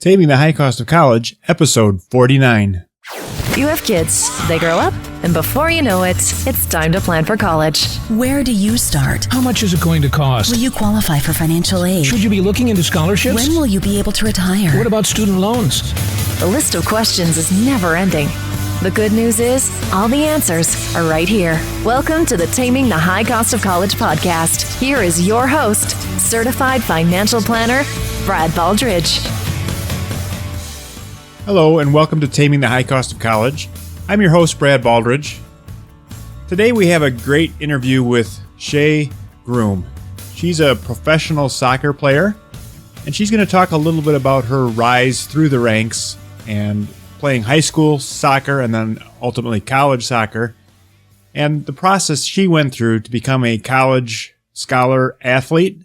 Taming the High Cost of College, Episode 49. You have kids, they grow up, and before you know it, it's time to plan for college. Where do you start? How much is it going to cost? Will you qualify for financial aid? Should you be looking into scholarships? When will you be able to retire? What about student loans? The list of questions is never ending. The good news is, all the answers are right here. Welcome to the Taming the High Cost of College podcast. Here is your host, certified financial planner, Brad Baldridge. Hello, and welcome to Taming the High Cost of College. I'm your host, Brad Baldridge. Today we have a great interview with Shea Groom. She's a professional soccer player, and she's going to talk a little bit about her rise through the ranks and playing high school soccer and then ultimately college soccer, and the process she went through to become a college scholar athlete,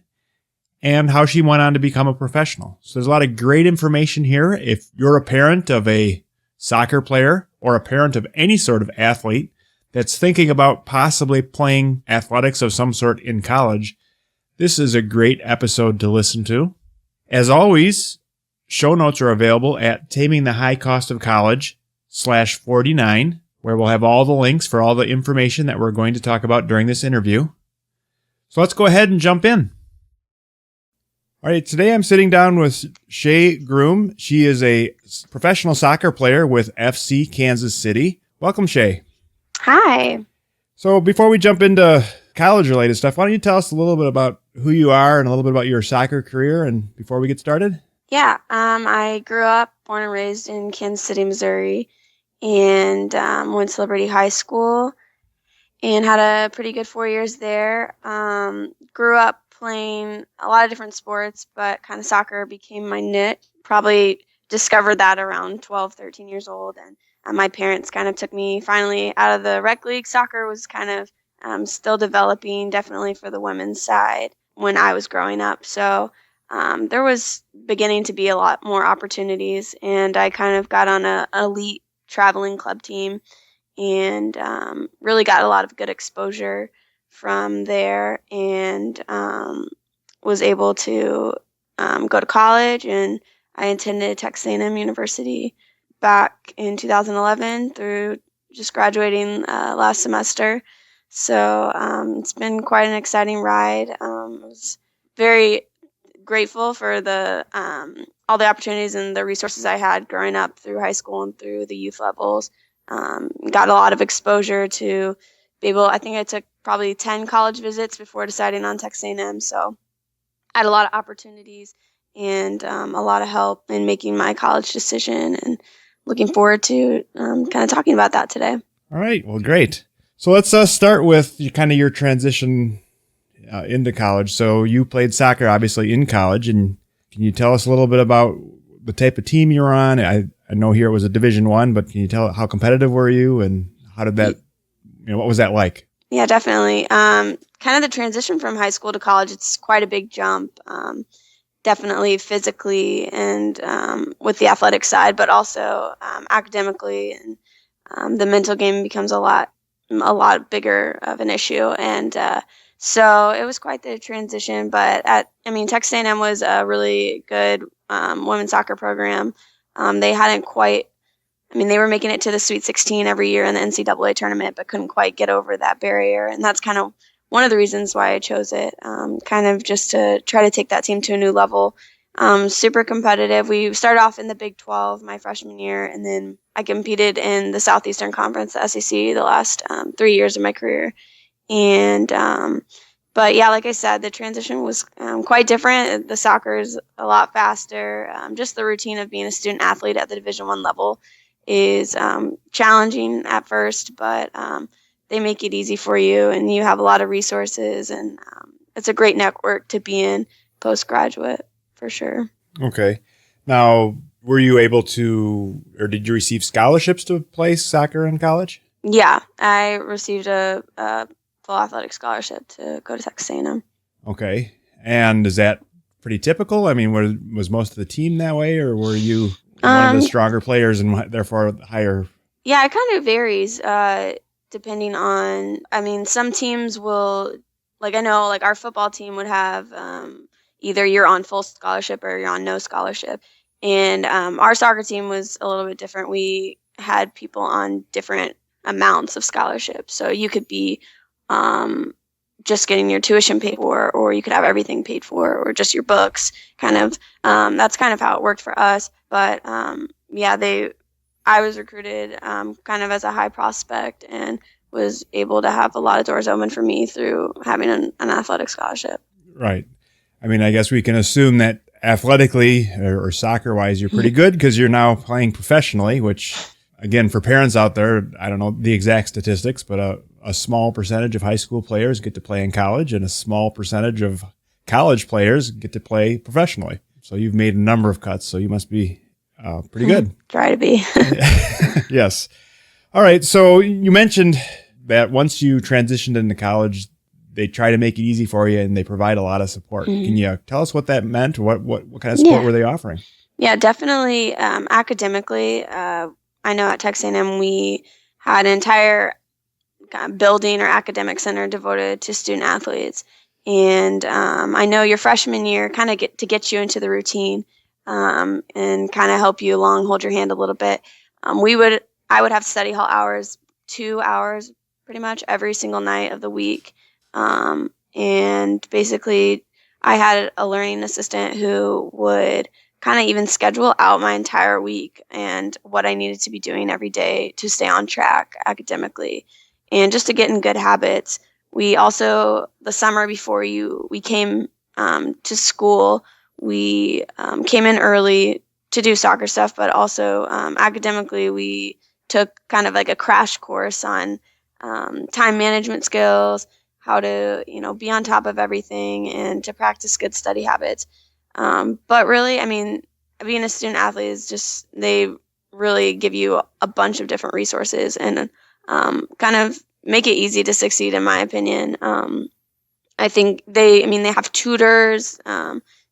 and how she went on to become a professional. So there's a lot of great information here. If you're a parent of a soccer player or a parent of any sort of athlete that's thinking about possibly playing athletics of some sort in college, this is a great episode to listen to. As always, show notes are available at tamingthehighcostofcollege/49, where we'll have all the links for all the information that we're going to talk about during this interview. So let's go ahead and jump in. All right, today I'm sitting down with Shea Groom. She is a professional soccer player with FC Kansas City. Welcome, Shea. Hi. So before we jump into college-related stuff, why don't you tell us a little bit about who you are and a little bit about your soccer career, and before we get started? Yeah, I grew up, born and raised in Kansas City, Missouri, and went to Liberty High School and had a pretty good 4 years there. Grew up playing a lot of different sports, but kind of soccer became my niche. Probably discovered that around 12, 13 years old. And my parents kind of took me finally out of the rec league. Soccer was kind of still developing, definitely for the women's side when I was growing up. So there was beginning to be a lot more opportunities. And I kind of got on an elite traveling club team and really got a lot of good exposure from there, and was able to go to college, and I attended Texas A&M University back in 2011 through just graduating last semester. So it's been quite an exciting ride. I was very grateful for the all the opportunities and the resources I had growing up through high school and through the youth levels. Got a lot of exposure to be able, I think I took probably 10 college visits before deciding on Texas A&M. So I had a lot of opportunities and a lot of help in making my college decision, and looking forward to kind of talking about that today. All right. Well, great. So let's start with your transition into college. So you played soccer, obviously, in college, and can you tell us a little bit about the type of team you were on? I know here it was a Division I, but can you tell how competitive were you, and how did that, what was that like? Yeah, definitely. Kind of the transition from high school to college, it's quite a big jump. Definitely physically and with the athletic side, but also academically, and the mental game becomes a lot bigger of an issue. And so it was quite the transition. But Texas A&M was a really good women's soccer program. They hadn't quite. They were making it to the Sweet 16 every year in the NCAA tournament, but couldn't quite get over that barrier. And that's kind of one of the reasons why I chose it, kind of just to try to take that team to a new level. Super competitive. We started off in the Big 12 my freshman year, and then I competed in the Southeastern Conference, the SEC, the last 3 years of my career. And but yeah, like I said, the transition was quite different. The soccer is a lot faster. Just the routine of being a student athlete at the Division I level is challenging at first, but they make it easy for you, and you have a lot of resources, and it's a great network to be in postgraduate for sure. Okay. Now, were you able to, or did you receive scholarships to play soccer in college? Yeah, I received a full athletic scholarship to go to Texas A&M. Okay. And is that pretty typical? Was most of the team that way, or were you one of the stronger players and therefore higher? Yeah, it kind of varies depending on, some teams will, I know our football team would have either you're on full scholarship or you're on no scholarship. And our soccer team was a little bit different. We had people on different amounts of scholarships. So you could be just getting your tuition paid for, or you could have everything paid for, or just your books. Kind of that's kind of how it worked for us. But I was recruited kind of as a high prospect and was able to have a lot of doors open for me through having an athletic scholarship. Right. I mean, I guess we can assume that athletically or soccer-wise, you're pretty good because you're now playing professionally, which, again, for parents out there, I don't know the exact statistics, but a small percentage of high school players get to play in college, and a small percentage of college players get to play professionally. So you've made a number of cuts, so you must be pretty good. Try to be. Yes. All right. So you mentioned that once you transitioned into college, they try to make it easy for you and they provide a lot of support. Mm-hmm. Can you tell us what that meant? What kind of support were they offering? Yeah, definitely. Academically, I know at Texas A&M we had an entire building or academic center devoted to student athletes. And I know your freshman year kind of get you into the routine and kind of help you along, hold your hand a little bit. I would have study hall hours, 2 hours pretty much every single night of the week. And basically I had a learning assistant who would kind of even schedule out my entire week and what I needed to be doing every day to stay on track academically and just to get in good habits. We also, the summer before we came to school, we came in early to do soccer stuff, but also academically we took kind of like a crash course on time management skills, how to, be on top of everything and to practice good study habits. But really, I mean, being a student athlete is just, they really give you a bunch of different resources and kind of make it easy to succeed, in my opinion. I think they have tutors,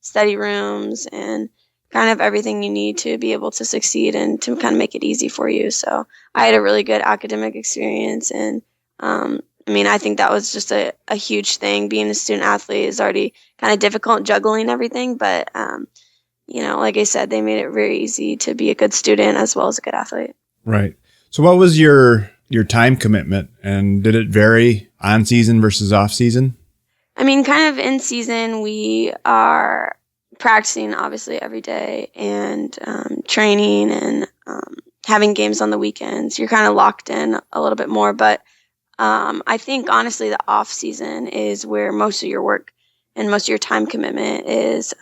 study rooms, and kind of everything you need to be able to succeed and to kind of make it easy for you. So I had a really good academic experience, and I think that was just a huge thing. Being a student athlete is already kind of difficult juggling everything, but like I said, they made it very easy to be a good student as well as a good athlete. Right. So what was your time commitment, and did it vary on season versus off season? Kind of in season, we are practicing obviously every day and training and having games on the weekends. You're kind of locked in a little bit more, but I think honestly the off season is where most of your work and most of your time commitment is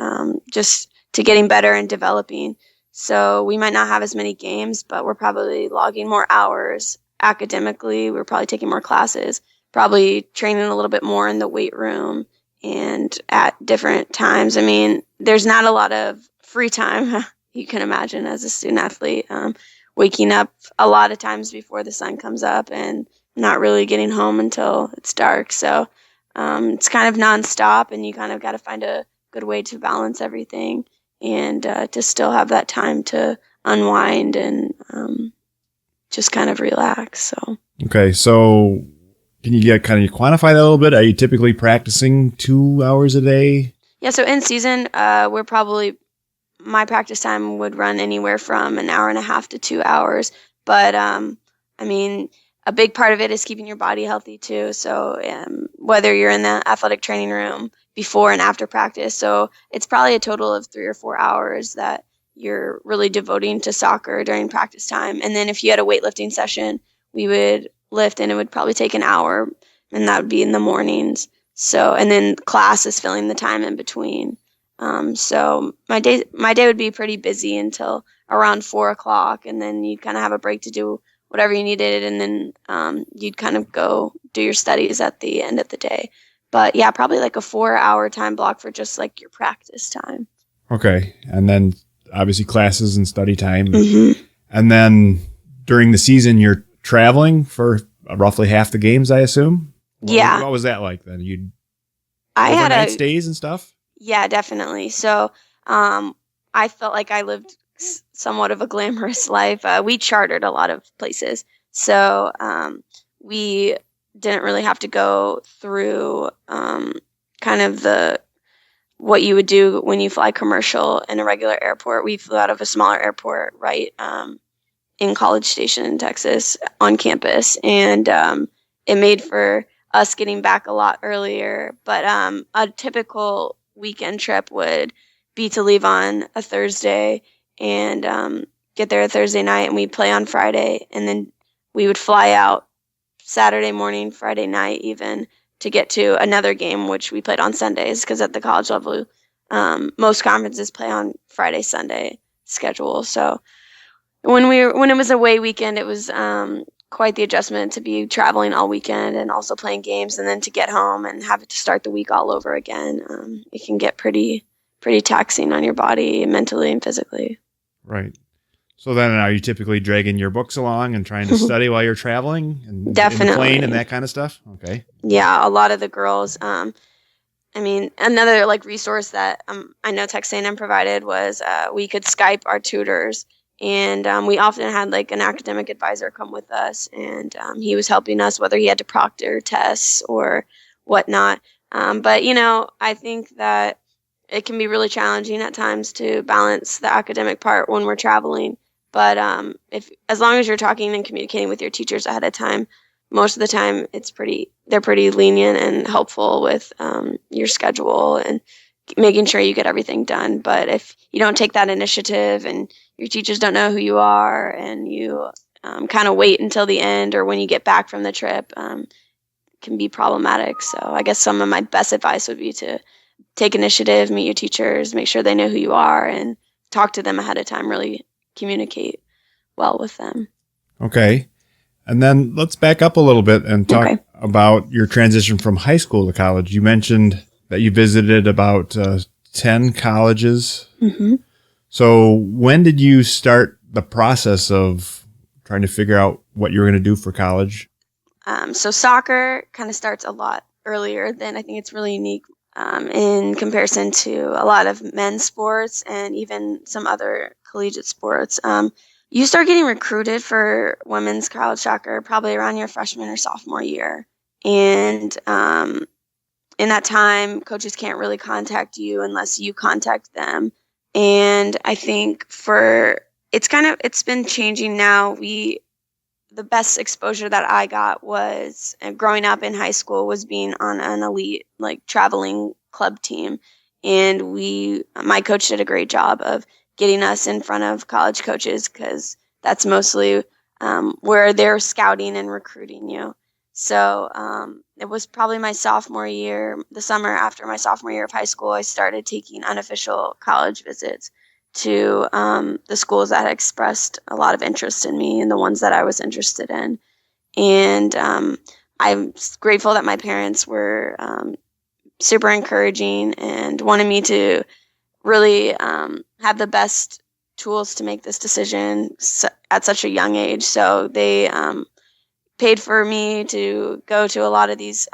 just to getting better and developing. So we might not have as many games, but we're probably logging more hours academically. We're probably taking more classes, probably training a little bit more in the weight room and at different times. There's not a lot of free time, you can imagine, as a student athlete, waking up a lot of times before the sun comes up and not really getting home until it's dark. So it's kind of nonstop, and you kind of got to find a good way to balance everything and to still have that time to unwind and just kind of relax. So okay, so can you kind of quantify that a little bit? Are you typically practicing 2 hours a day? Yeah, so in season, my practice time would run anywhere from an hour and a half to 2 hours. But a big part of it is keeping your body healthy too. So whether you're in the athletic training room before and after practice, so it's probably a total of 3 or 4 hours that you're really devoting to soccer during practice time. And then if you had a weightlifting session, we would lift and it would probably take an hour, and that would be in the mornings. So, and then class is filling the time in between. So my day would be pretty busy until around 4 o'clock, and then you'd kind of have a break to do whatever you needed, and then you'd kind of go do your studies at the end of the day. But yeah, probably like a 4-hour time block for just like your practice time. Okay. And then obviously classes and study time. Mm-hmm. And then during the season, you're traveling for roughly half the games, I assume? Yeah. What was that like then? I had overnight stays and stuff? Yeah, definitely. So I felt like I lived somewhat of a glamorous life. We chartered a lot of places. So we didn't really have to go through kind of the what you would do when you fly commercial in a regular airport. We flew out of a smaller airport right in College Station in Texas on campus, and it made for us getting back a lot earlier. But a typical weekend trip would be to leave on a Thursday and get there a Thursday night, and we'd play on Friday, and then we would fly out Saturday morning, Friday night even, to get to another game, which we played on Sundays, because at the college level, most conferences play on Friday, Sunday schedule. So when it was away weekend, it was quite the adjustment to be traveling all weekend and also playing games, and then to get home and have to start the week all over again. It can get pretty taxing on your body mentally and physically. Right. So then are you typically dragging your books along and trying to study while you're traveling and Definitely. in the plane and that kind of stuff? Okay. Yeah, a lot of the girls. Another resource that I know Texas A&M provided was we could Skype our tutors, and we often had an academic advisor come with us, and he was helping us whether he had to proctor tests or whatnot. But I think that it can be really challenging at times to balance the academic part when we're traveling. But as long as you're talking and communicating with your teachers ahead of time, most of the time they're pretty lenient and helpful with your schedule and making sure you get everything done. But if you don't take that initiative and your teachers don't know who you are, and you kind of wait until the end or when you get back from the trip, can be problematic. So I guess some of my best advice would be to take initiative, meet your teachers, make sure they know who you are, and talk to them ahead of time, really communicate well with them. Okay. And then let's back up a little bit and talk about your transition from high school to college. You mentioned that you visited about 10 colleges. Mm-hmm. So when did you start the process of trying to figure out what you were going to do for college? So soccer kind of starts a lot earlier than I think it's really unique in comparison to a lot of men's sports and even some other collegiate sports. You start getting recruited for women's college soccer probably around your freshman or sophomore year. And in that time, coaches can't really contact you unless you contact them. And I think it's been changing now. The best exposure that I got was growing up in high school was being on an elite traveling club team. And my coach did a great job of getting us in front of college coaches, because that's mostly where they're scouting and recruiting you. So it was probably my sophomore year, the summer after my sophomore year of high school, I started taking unofficial college visits to the schools that had expressed a lot of interest in me and the ones that I was interested in. And I'm grateful that my parents were super encouraging and wanted me to really have the best tools to make this decision at such a young age. So they paid for me to go to a lot of these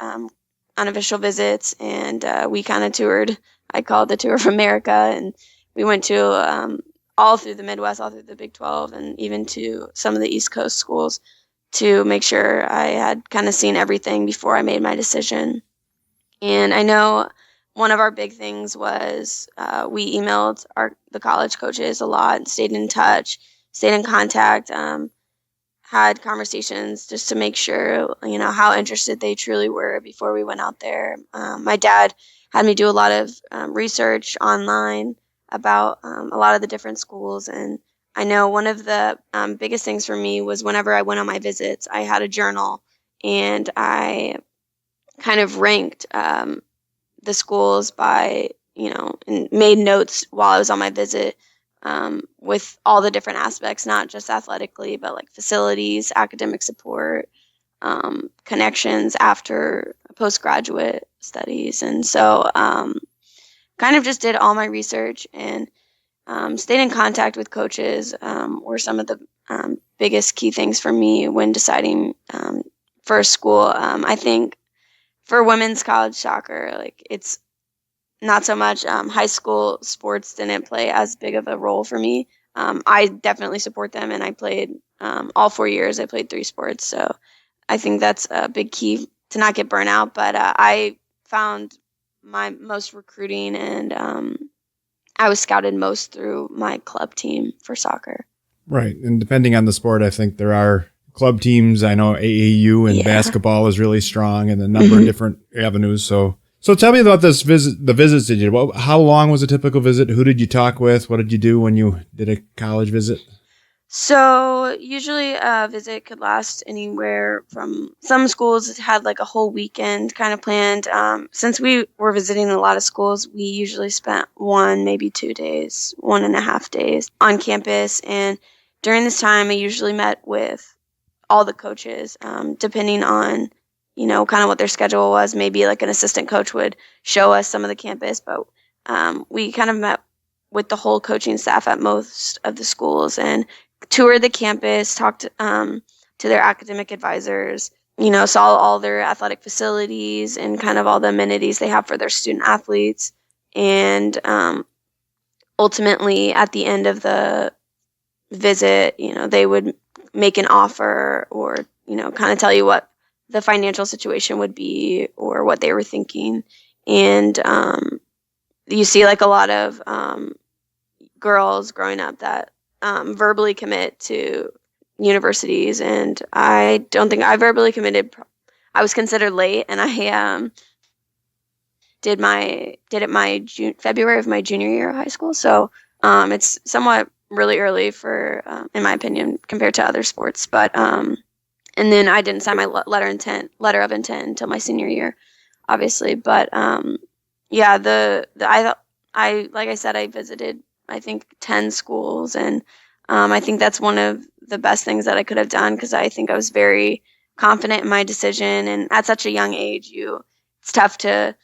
unofficial visits, and we kind of toured. I call it the Tour of America, and we went to all through the Midwest, all through the Big 12, and even to some of the East Coast schools to make sure I had kind of seen everything before I made my decision. And I know one of our big things was we emailed the college coaches a lot and stayed in touch, stayed in contact, had conversations just to make sure, how interested they truly were before we went out there. My dad had me do a lot of research online about a lot of the different schools. And I know one of the biggest things for me was whenever I went on my visits, I had a journal, and I kind of ranked the schools by, and made notes while I was on my visit with all the different aspects, not just athletically, but facilities, academic support, connections after postgraduate studies. And so kind of just did all my research and stayed in contact with coaches were some of the biggest key things for me when deciding for a school. I think for women's college soccer, it's not so much high school sports didn't play as big of a role for me. I definitely support them, and I played all 4 years. I played 3 sports, so I think that's a big key to not get burnt out. But I found my most recruiting, and I was scouted most through my club team for soccer. Right. And depending on the sport, I think there are club teams. I know AAU and basketball is really strong in a number of different avenues. So tell me about the visits that you did. Well, how long was a typical visit? Who did you talk with? What did you do when you did a college visit? So usually a visit could last anywhere from, some schools had like a whole weekend kind of planned. Since we were visiting a lot of schools, we usually spent 1, maybe 2 days, 1.5 days on campus. And during this time, I usually met with all the coaches, depending on, kind of what their schedule was. Maybe like an assistant coach would show us some of the campus, but we kind of met with the whole coaching staff at most of the schools and toured the campus, talked to their academic advisors, saw all their athletic facilities and kind of all the amenities they have for their student athletes. And ultimately, at the end of the visit, they would make an offer or, kind of tell you what the financial situation would be or what they were thinking. And you see like a lot of girls growing up that verbally commit to universities, and I don't think I verbally committed. I was considered late, and I did it February of my junior year of high school. So it's somewhat really early for, in my opinion, compared to other sports. But and then I didn't sign my letter of intent until my senior year, obviously. But yeah, I like I said, I visited I think 10 schools, and I think that's one of the best things that I could have done, because I think I was very confident in my decision. And at such a young age, it's tough to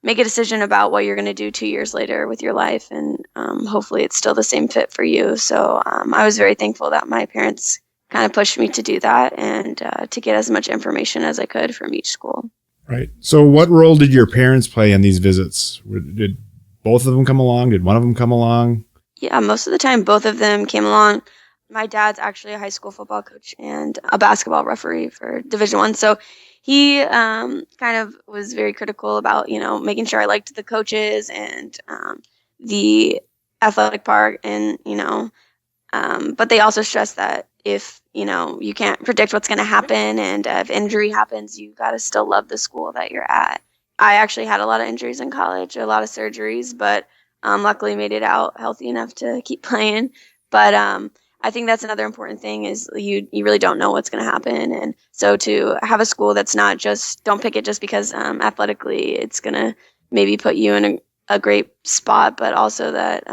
make a decision about what you're going to do 2 years later with your life, and hopefully it's still the same fit for you. So I was very thankful that my parents kind of pushed me to do that and to get as much information as I could from each school. Right. So what role did your parents play in these visits? Did both of them come along? Did one of them come along? Yeah, most of the time, both of them came along. My dad's actually a high school football coach and a basketball referee for Division I. So he kind of was very critical about, making sure I liked the coaches and the athletic part. And, but they also stressed that if, you can't predict what's going to happen, and if injury happens, you got to still love the school that you're at. I actually had a lot of injuries in college, a lot of surgeries, but luckily made it out healthy enough to keep playing. But I think that's another important thing is you really don't know what's going to happen. And so to have a school that's not just, don't pick it just because athletically it's going to maybe put you in a great spot, but also that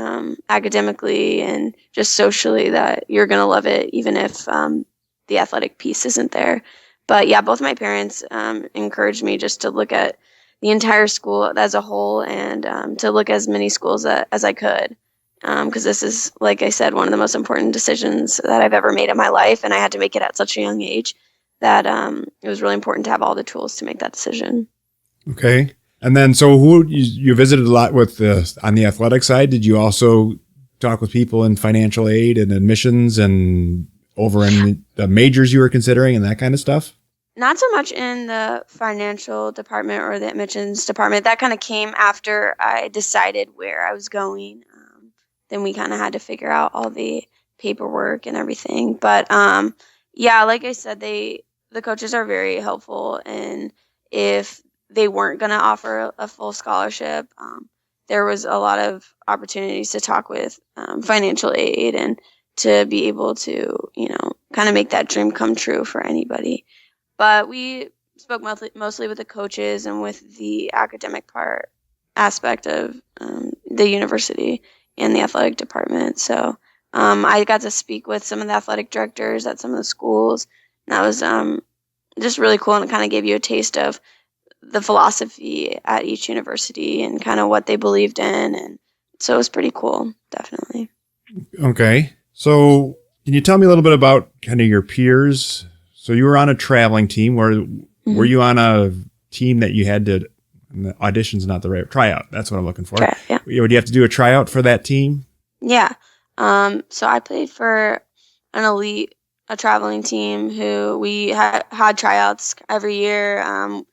academically and just socially that you're going to love it, even if the athletic piece isn't there. But yeah, both my parents encouraged me just to look at the entire school as a whole, and to look as many schools as I could. Because this is, like I said, one of the most important decisions that I've ever made in my life, and I had to make it at such a young age that it was really important to have all the tools to make that decision. Okay. And then, so who you visited a lot with on the athletic side? Did you also talk with people in financial aid and admissions and over in the majors you were considering and that kind of stuff? Not so much in the financial department or the admissions department. That kind of came after I decided where I was going. Then we kind of had to figure out all the paperwork and everything. But yeah, like I said, the coaches are very helpful. And if they weren't going to offer a full scholarship, there was a lot of opportunities to talk with financial aid and to be able to, kind of make that dream come true for anybody. But we spoke mostly with the coaches and with the academic aspect of the university and the athletic department. So I got to speak with some of the athletic directors at some of the schools. And that was just really cool, and it kind of gave you a taste of the philosophy at each university and kind of what they believed in. And so it was pretty cool, definitely. Okay. So can you tell me a little bit about kind of your peers? So you were on a traveling team. Were you on a team that you had to, audition's not the right, tryout? That's what I'm looking for. Yeah. Would you have to do a tryout for that team? Yeah. So I played for a traveling team who we had tryouts every year.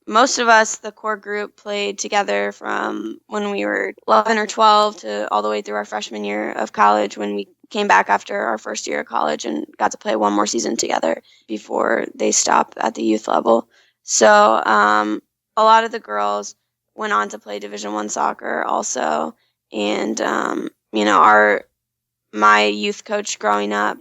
most of us, the core group, played together from when we were 11 or 12 to all the way through our freshman year of college, when we came back after our first year of college and got to play one more season together before they stopped at the youth level. So a lot of the girls went on to play Division I soccer also. And, my youth coach growing up,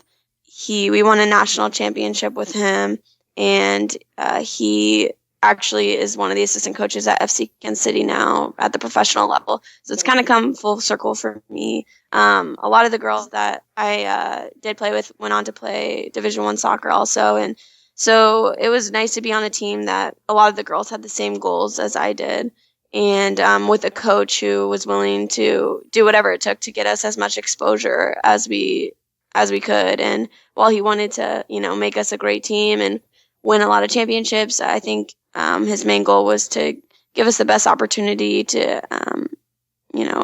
we won a national championship with him, and he actually is one of the assistant coaches at FC Kansas City now at the professional level. So it's kind of come full circle for me. A lot of the girls that I did play with went on to play Division I soccer also, and so it was nice to be on a team that a lot of the girls had the same goals as I did, and with a coach who was willing to do whatever it took to get us as much exposure as we could. And while he wanted to, make us a great team and win a lot of championships, I think his main goal was to give us the best opportunity to,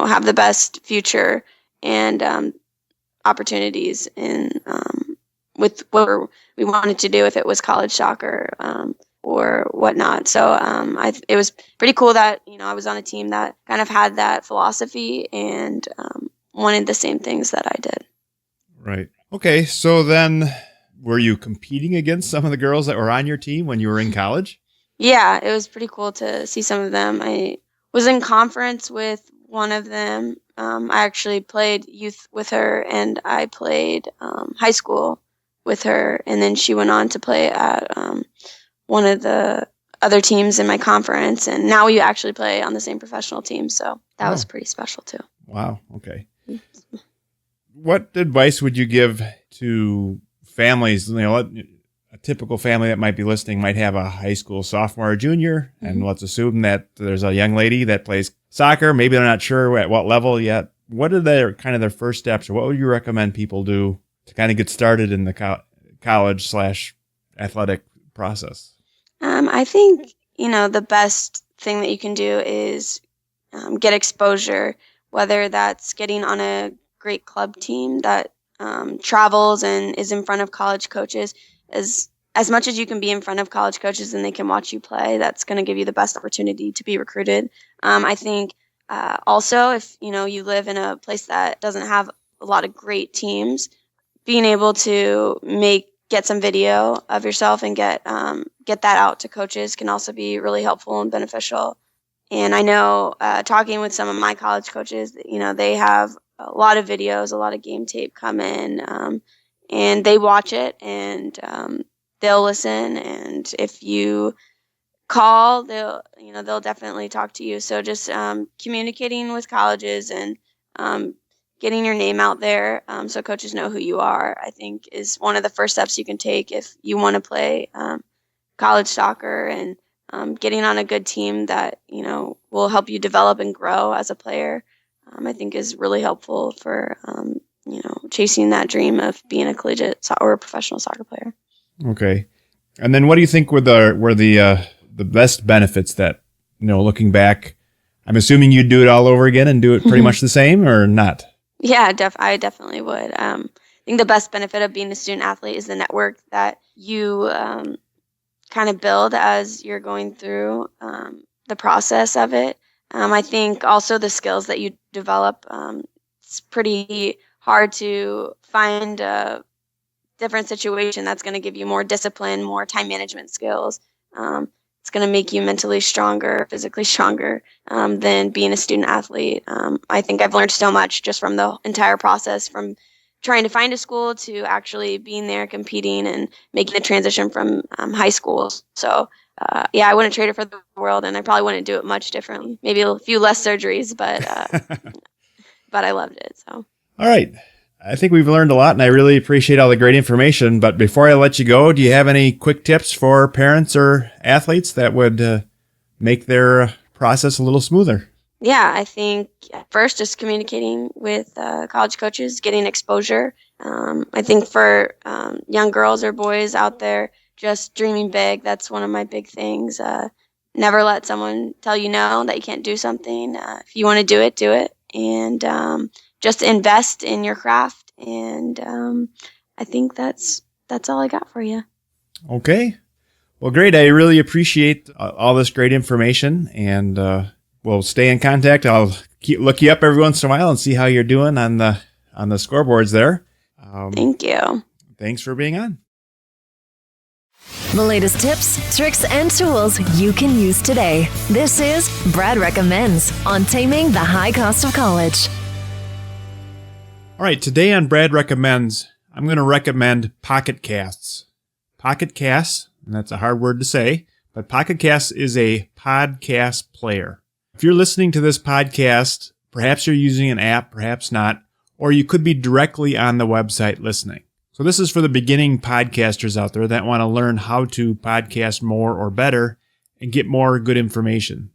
have the best future and opportunities in with what we wanted to do, if it was college soccer or whatnot. So it was pretty cool that, I was on a team that kind of had that philosophy and wanted the same things that I did. Right. Okay. So then were you competing against some of the girls that were on your team when you were in college? Yeah, it was pretty cool to see some of them. I was in conference with one of them. I actually played youth with her, and I played high school with her. And then she went on to play at one of the other teams in my conference. And now we actually play on the same professional team. So that was pretty special too. Wow. Okay. What advice would you give to families? A typical family that might be listening might have a high school sophomore or junior, and let's assume that there's a young lady that plays soccer. Maybe they're not sure at what level yet. What are their first steps, or what would you recommend people do to kind of get started in the college/athletic process? I think, the best thing that you can do is get exposure, whether that's getting on a great club team that travels and is in front of college coaches. As much as you can be in front of college coaches and they can watch you play, that's going to give you the best opportunity to be recruited. I think also, if you live in a place that doesn't have a lot of great teams, being able to get some video of yourself and get that out to coaches can also be really helpful and beneficial. And I know, talking with some of my college coaches, they have a lot of videos, a lot of game tape come in, and they watch it, and they'll listen. And if you call, they'll definitely talk to you. So just communicating with colleges and getting your name out there so coaches know who you are, I think, is one of the first steps you can take if you want to play college soccer, and getting on a good team that will help you develop and grow as a player. I think is really helpful for chasing that dream of being a collegiate or a professional soccer player. Okay, and then what do you think were the best benefits that looking back? I'm assuming you'd do it all over again and do it pretty much the same, or not? Yeah, I definitely would. I think the best benefit of being a student athlete is the network that you kind of build as you're going through the process of it. I think also the skills that you develop, it's pretty hard to find a different situation that's going to give you more discipline, more time management skills. It's going to make you mentally stronger, physically stronger than being a student athlete. I think I've learned so much just from the entire process, from trying to find a school to actually being there, competing, and making the transition from high school. So I wouldn't trade it for the world, and I probably wouldn't do it much differently. Maybe a few less surgeries, but but I loved it. So. All right. I think we've learned a lot, and I really appreciate all the great information. But before I let you go, do you have any quick tips for parents or athletes that would make their process a little smoother? Yeah, I think first just communicating with college coaches, getting exposure. I think for young girls or boys out there, just dreaming big. That's one of my big things. Never let someone tell you no, that you can't do something. If you want to do it. And just invest in your craft. And I think that's all I got for you. Okay. Well, great. I really appreciate all this great information, and we'll stay in contact. I'll look you up every once in a while and see how you're doing on the scoreboards there. Thank you. Thanks for being on. The latest tips, tricks, and tools you can use today. This is Brad Recommends on Taming the High Cost of College. All right, today on Brad Recommends, I'm going to recommend Pocket Casts. Pocket Casts, and that's a hard word to say, but Pocket Casts is a podcast player. If you're listening to this podcast, perhaps you're using an app, perhaps not, or you could be directly on the website listening. So this is for the beginning podcasters out there that want to learn how to podcast more or better and get more good information.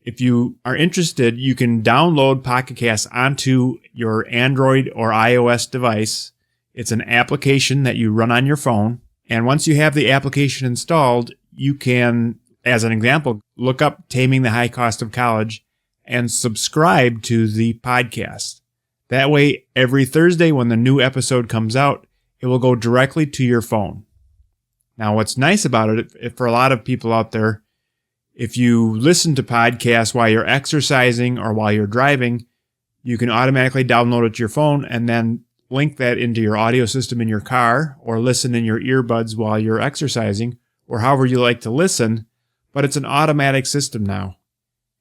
If you are interested, you can download Pocket Casts onto your Android or iOS device. It's an application that you run on your phone. And once you have the application installed, you can, as an example, look up Taming the High Cost of College and subscribe to the podcast. That way, every Thursday when the new episode comes out, it will go directly to your phone. Now, what's nice about it, for a lot of people out there, if you listen to podcasts while you're exercising or while you're driving, you can automatically download it to your phone and then link that into your audio system in your car or listen in your earbuds while you're exercising or however you like to listen, but it's an automatic system now.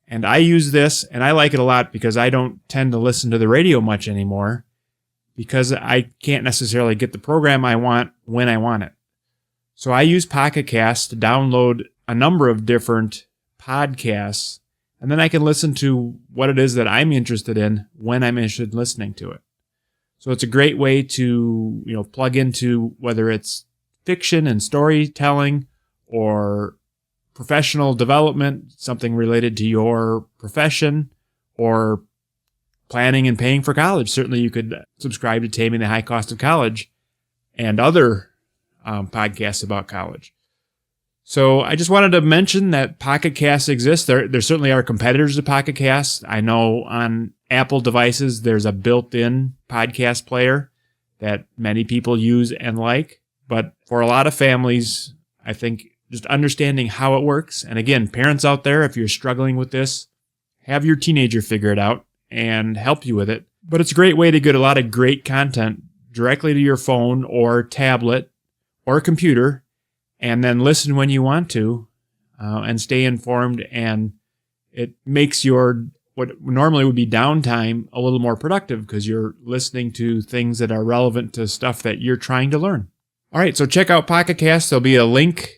And I use this and I like it a lot because I don't tend to listen to the radio much anymore, because I can't necessarily get the program I want when I want it. So I use Pocket Casts to download a number of different podcasts, and then I can listen to what it is that I'm interested in when I'm interested in listening to it. So it's a great way to, plug into whether it's fiction and storytelling or professional development, something related to your profession, or planning and paying for college. Certainly you could subscribe to Taming the High Cost of College and other podcasts about college. So I just wanted to mention that Pocket Casts exist. There certainly are competitors to Pocket Casts. I know on Apple devices, there's a built-in podcast player that many people use and like. But for a lot of families, I think just understanding how it works. And again, parents out there, if you're struggling with this, have your teenager figure it out and help you with it. But it's a great way to get a lot of great content directly to your phone or tablet or computer, and then listen when you want to, and stay informed. And it makes your, what normally would be downtime, a little more productive because you're listening to things that are relevant to stuff that you're trying to learn. All right, so check out Pocket Cast. There'll be a link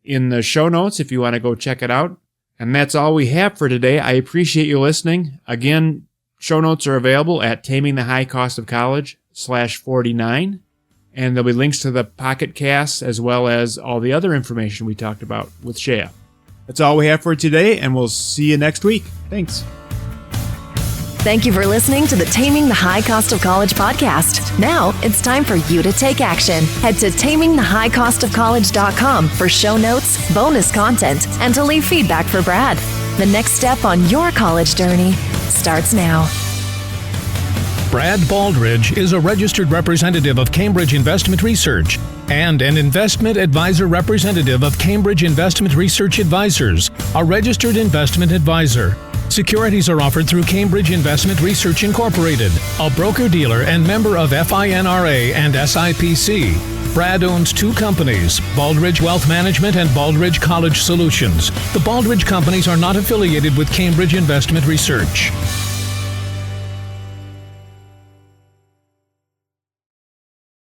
in the show notes if you want to go check it out. And that's all we have for today. I appreciate you listening. Again, show notes are available at tamingthehighcostofcollege/49. And there'll be links to the Pocket Casts as well as all the other information we talked about with Shea. That's all we have for today, and we'll see you next week. Thanks. Thank you for listening to the Taming the High Cost of College podcast. Now it's time for you to take action. Head to tamingthehighcostofcollege.com for show notes, bonus content, and to leave feedback for Brad. The next step on your college journey starts now. Brad Baldridge is a registered representative of Cambridge Investment Research and an investment advisor representative of Cambridge Investment Research Advisors, a registered investment advisor. Securities are offered through Cambridge Investment Research Incorporated, a broker-dealer and member of FINRA and SIPC. Brad owns two companies, Baldridge Wealth Management and Baldridge College Solutions. The Baldridge companies are not affiliated with Cambridge Investment Research.